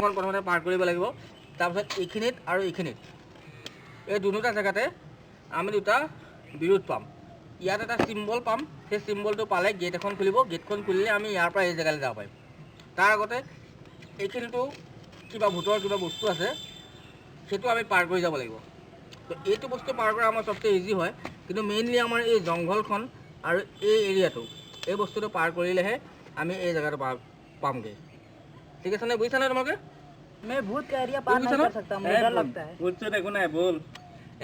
জংঘলখন প্ৰথমতে পাৰ কৰিব লাগিব। তাৰপিছত এইখিনিত আৰু এইখিনিত এই দুটা জেগাতে আমি দুটা বিৰোধ পাম। ইয়াত এটা চিম্বল পাম, সেই চিম্বলটো পালে গেট এখন খুলিব। গেটখন খুলিলে আমি ইয়াৰ পৰা এই জেগালৈ যাব পাৰিম। তাৰ আগতে এইখিনিতো কিবা ভূতৰ কিবা বস্তু আছে, সেইটো আমি পাৰ কৰি যাব লাগিব। তো এইটো বস্তু পাৰ কৰা আমাৰ চবচে ইজি হয়, কিন্তু মেইনলি আমাৰ এই জংঘলখন আৰু এই এৰিয়াটো, এই বস্তুটো পাৰ কৰিলেহে আমি এই জেগাটো পামগৈ। ঠিক আছে নে? বুজিছা নে তোমালোকে? मैं भूत का एरिया पार नहीं कर सकता, मुझे डर लगता है। ভূত চোত একো নাই, বল।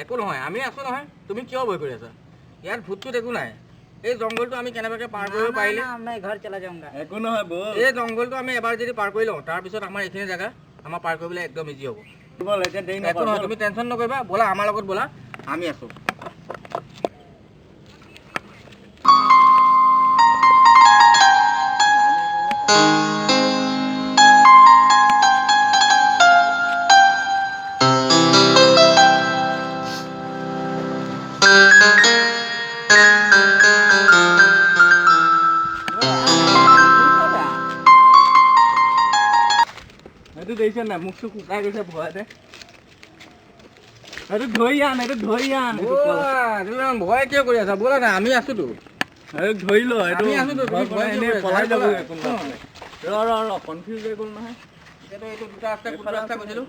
একো নহয়, আমি আছোঁ নহয়। তুমি কিয় ভয় কৰি আছা? ইয়াত ভূতটোত একো নাই। এই জংঘলটো আমি কেনেবাকৈ পাৰ কৰিব পাৰিলে मैं घर चला जाऊंगा। একো নহয়, বল। এই জংঘলটো আমি এবাৰ যদি পাৰ কৰি লওঁ, তাৰপিছত আমাৰ এইখিনি জেগা আমাৰ পাৰ কৰিবলৈ একদম ইজি হ'ব। বল, এতিয়া দেৰি একো নহয়, তুমি টেনশ্যন নকৰিবা। ব'লা আমাৰ লগত ব'লা, আমি আছোঁ। এইটো দেখিছে নাই, মুখটো শুকাই গৈছে ভয়তে। এইটো ধৰি আন, এইটো ধৰি আন। তুমি ভয় কিয় কৰি আছা? ব'লা না, আমি আছোঁতো। এইটো ধৰি ল, এইটো আমি আছোঁতো, তুমি ভয় কিয় এনেই কৰি আছা? পলাই যাব ব'লা। কোনোবা। কনফিউজ হৈ গ'ল নহয়। এতিয়াতো এইটো দুটা ৰাস্তা, কোনটো ৰাস্তা কৈছিলোঁ?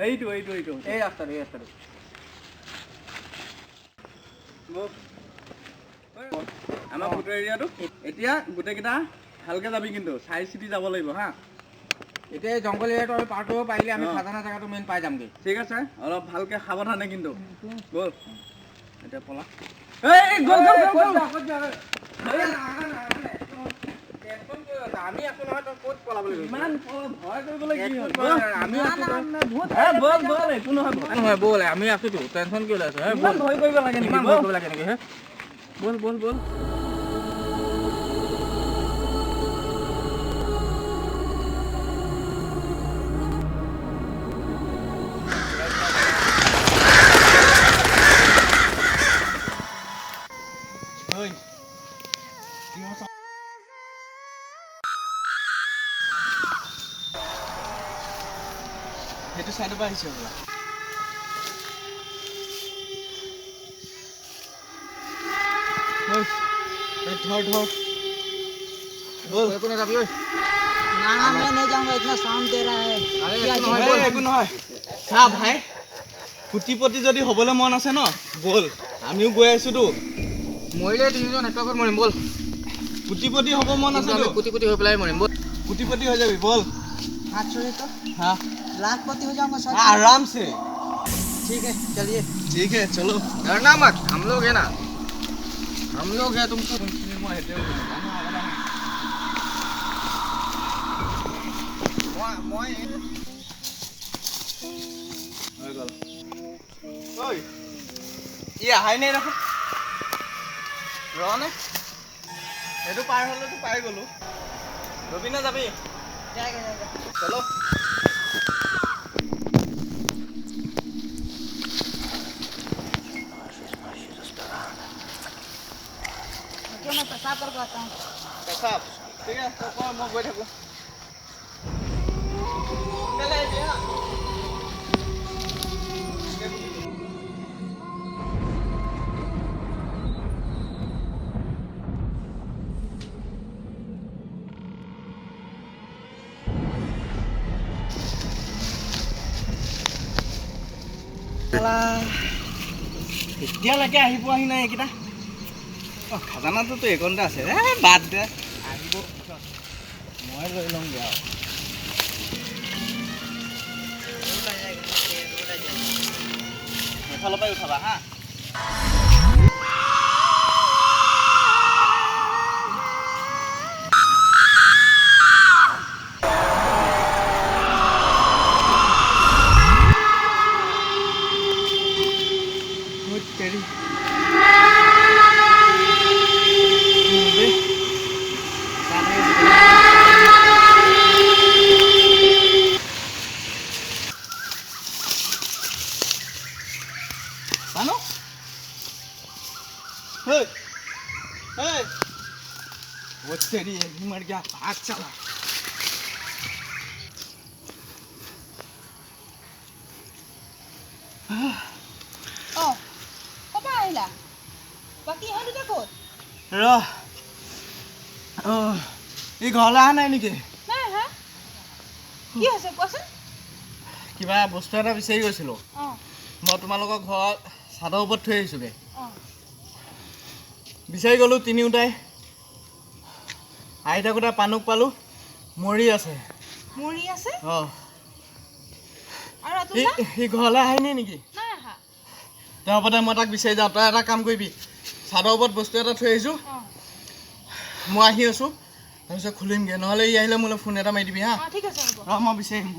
এইটো এই ৰাস্তাটো, এই ৰাস্তাটো। আমাৰ ভূতৰ এৰিয়াটো এতিয়া গোটেইকেইটা ভালকে যাবি, কিন্তু চাই চিতি যাব লাগিব হা। এতিয়া এই জংঘল এৰিয়াটো আমি পাৰ কৰিব পাৰিলে আমি অ। খাজানা জেগাটো মেইন পাই যামগৈ। ঠিক আছে, অলপ ভালকে সাৱধানে কিন্তু। ব'ল এতিয়া পলা। আমি আছো নহয়, তই ক'ত পলাবলৈ গৈছ? ইমান ভয় কৰিবলৈ কি হ'ল? আমি আছো তই- বল, একো নহয়। নহয়, ব'ল, আমি আছোতো, টেনশ্যন কিয় লৈ আছো? হে, ইমান ব'ল। ভয় কৰিব লাগে নেকি? ইমান ভয় কৰিব লাগে নেকি? হে, ব'ল ব'ল ব'ল। ঐ, সেইটো চাইডৰ পৰা আহিছে বোলা। ধৰ ধৰ একো নাযাবি ঐ। ना मैं नहीं जाऊंगा, इतना साउंड दे रहा है। আৰে, क्या একো নহয়, चीज़ ব'ল। है? একো নহয়। চা ভাই, কোটিপতি যদি হ'বলৈ মন আছে ন, ব'ল, আমিও গৈ আছোতো। মৰিলে তিনিজন একেলগত মৰিম, ব'ল। কোটিপতি হ'ব মন কিন্তু আছেতো, আমি কোটি কোটি হৈ পেলাই মৰিম, ব'ল। কোটিপতি হৈ যাবি, বল। हाथ छोड़े तो हाँ, लाखपति हो जाऊंगा सर। आराम से। ठीक है, चलिए। ठीक है, चलो। डरना मत, हम लोग है ना, हम लोग है। तुमको হৈ গ'ল। ঐ, ই আহাই নাই দেখোন। ৰ নে, সেইটো পাৰ হ'লেতো পাই গ'লো। ৰবি নে যাবি? जाएगा जाएगा। চলো। क्यों मैं पेशाब करके आता हूँ। পেচাব ঠিক আছে, তই কৰ, মই গৈ থাকোঁ। সোনকালে আহিবি হা। এতিয়ালৈকে আহি পোৱাহি নাই এইকেইটা। অঁ, খাজানাটোতো এইকণতে আছে। বাদ দে, আহিব পিছত, মই লৈ ল'মগৈ আৰু। এইফালৰ পৰাই উঠাবা হা। তেৰি Ano? Hey! Hey! वो तेरी मर गया, भाग चला। অঁ ক'ৰপৰা আহিলা বাকী ইহঁত দুটা ক'ত ৰ ই ঘৰলৈ অহা নাই নেকি নাই হা কি হৈছে কোৱাচোন কিবা বস্তু এটা বিচাৰি গৈছিলোঁ অঁ মই তোমালোকৰ ঘৰত চাদৰ ওপৰত থৈ আহিছোঁগৈ অঁ বিচাৰি গ'লোঁ তিনিওটাই আহি থাকোঁতে পানুক পালোঁ মৰি আছে মৰি আছে অঁ আৰু ৰাতুল সি ঘৰলৈ আহেনি নেকি নাই আহা তাৰ ওপৰতে মই তাক বিচাৰি যাওঁ তই এটা কাম কৰিবি চাদৰ ওপৰত বস্তু এটা থৈ আহিছোঁ অঁ মই আহি আছোঁ তাৰপিছত খুলিমগৈ নহ'লে ই আহিলে মোলৈ ফোন এটা মাৰি দিবি হা অঁ ঠিক আছে হ'ব ৰ মই বিচাৰি আহিম